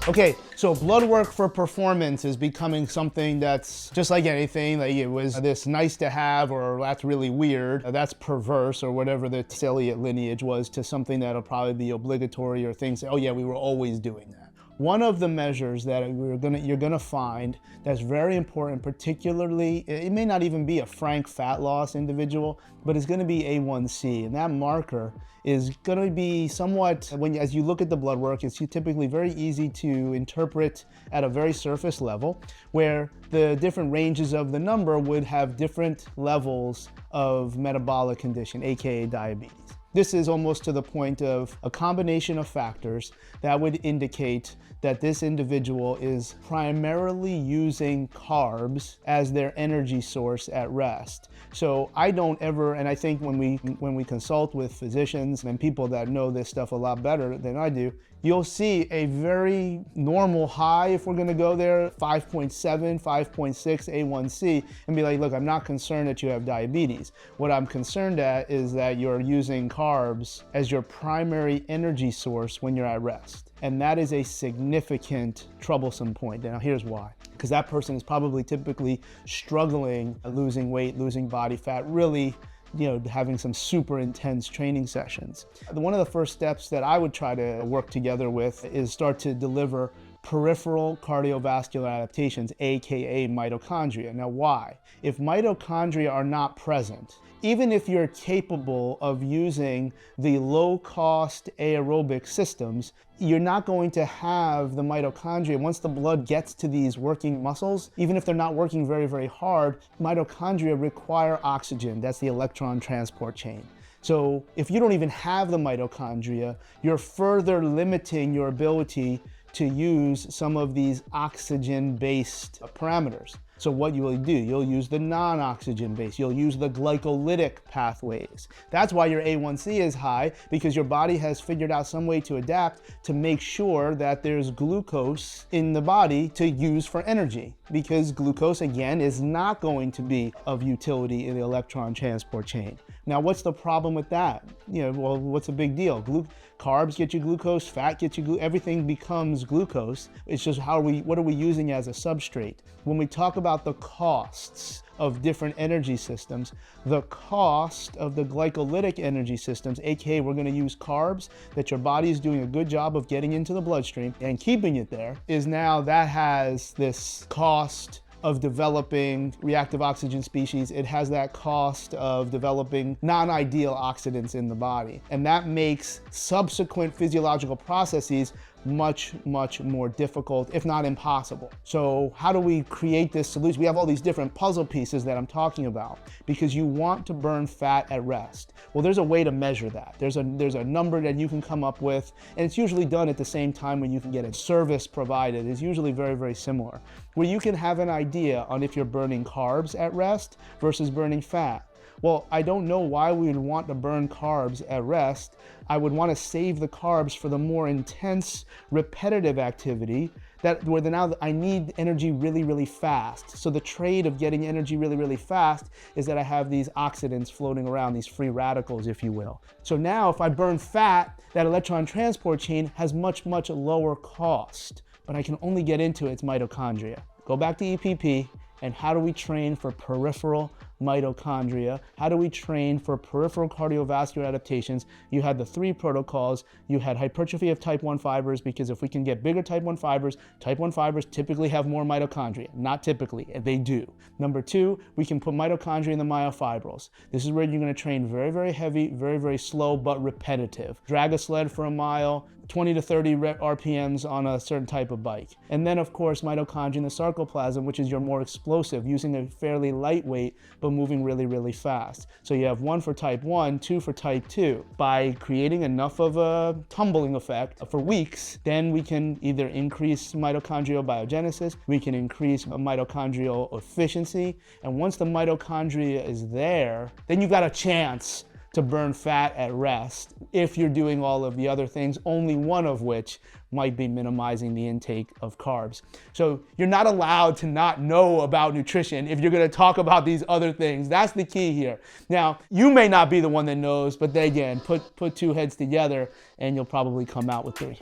Okay, so blood work for performance is becoming something that's just like anything. Like it was this nice to have, or that's really weird, that's perverse, or whatever the Elliott lineage was, to something that'll probably be obligatory, or things, oh yeah, we were always doing that. One of the measures that you're gonna find that's very important, particularly, it may not even be a frank fat loss individual, but it's gonna be A1C, and that marker is gonna be somewhat, as you look at the blood work, it's typically very easy to interpret at a very surface level, where the different ranges of the number would have different levels of metabolic condition, AKA diabetes. This is almost to the point of a combination of factors that would indicate that this individual is primarily using carbs as their energy source at rest. So I don't ever, and I think when we consult with physicians and people that know this stuff a lot better than I do, you'll see a very normal high, if we're gonna go there, 5.7, 5.6 A1C, and be like, look, I'm not concerned that you have diabetes. What I'm concerned at is that you're using carbs as your primary energy source when you're at rest. And that is a significant troublesome point. Now here's why. Because that person is probably typically struggling, losing weight, losing body fat, really having some super intense training sessions. One of the first steps that I would try to work together with is start to deliver peripheral cardiovascular adaptations, AKA mitochondria. Now why? If mitochondria are not present, even if you're capable of using the low-cost aerobic systems, you're not going to have the mitochondria. Once the blood gets to these working muscles, even if they're not working very, very hard, mitochondria require oxygen. That's the electron transport chain. So if you don't even have the mitochondria, you're further limiting your ability to use some of these oxygen-based parameters. So what you will do, you'll use the non-oxygen base, you'll use the glycolytic pathways. That's why your A1C is high, because your body has figured out some way to adapt to make sure that there's glucose in the body to use for energy, because glucose, again, is not going to be of utility in the electron transport chain. Now, what's the problem with that? Well, what's a big deal? Carbs get you glucose, fat gets you everything becomes glucose. It's just what are we using as a substrate? When we talk about the costs of different energy systems, the cost of the glycolytic energy systems, aka we're gonna use carbs that your body is doing a good job of getting into the bloodstream and keeping it there, is now that has this cost of developing reactive oxygen species. It has that cost of developing non-ideal oxidants in the body. And that makes subsequent physiological processes much, much more difficult, if not impossible. So how do we create this solution? We have all these different puzzle pieces that I'm talking about, because you want to burn fat at rest. Well, there's a way to measure that. There's a number that you can come up with, and it's usually done at the same time when you can get a service provided. It's usually very, very similar, where you can have an idea on if you're burning carbs at rest versus burning fat. Well, I don't know why we would want to burn carbs at rest. I would want to save the carbs for the more intense, repetitive activity where now I need energy really, really fast. So the trade of getting energy really, really fast is that I have these oxidants floating around, these free radicals, if you will. So now if I burn fat, that electron transport chain has much, much lower cost, but I can only get into its mitochondria. Go back to EPP, and how do we train for peripheral mitochondria? How do we train for peripheral cardiovascular adaptations? You had the 3 protocols. You had hypertrophy of type 1 fibers, because if we can get bigger type 1 fibers typically have more mitochondria. Not typically, they do. Number 2, we can put mitochondria in the myofibrils. This is where you're gonna train very, very heavy, very, very slow, but repetitive. Drag a sled for a mile, 20 to 30 RPMs on a certain type of bike. And then of course, mitochondria in the sarcoplasm, which is your more explosive, using a fairly lightweight, but moving really, really fast. So you have 1 for type 1, 2 for type 2. By creating enough of a tumbling effect for weeks, then we can either increase mitochondrial biogenesis, we can increase mitochondrial efficiency, and once the mitochondria is there, then you've got a chance to burn fat at rest if you're doing all of the other things, only one of which might be minimizing the intake of carbs. So you're not allowed to not know about nutrition if you're gonna talk about these other things. That's the key here. Now, you may not be the one that knows, but then again, put 2 heads together and you'll probably come out with 3.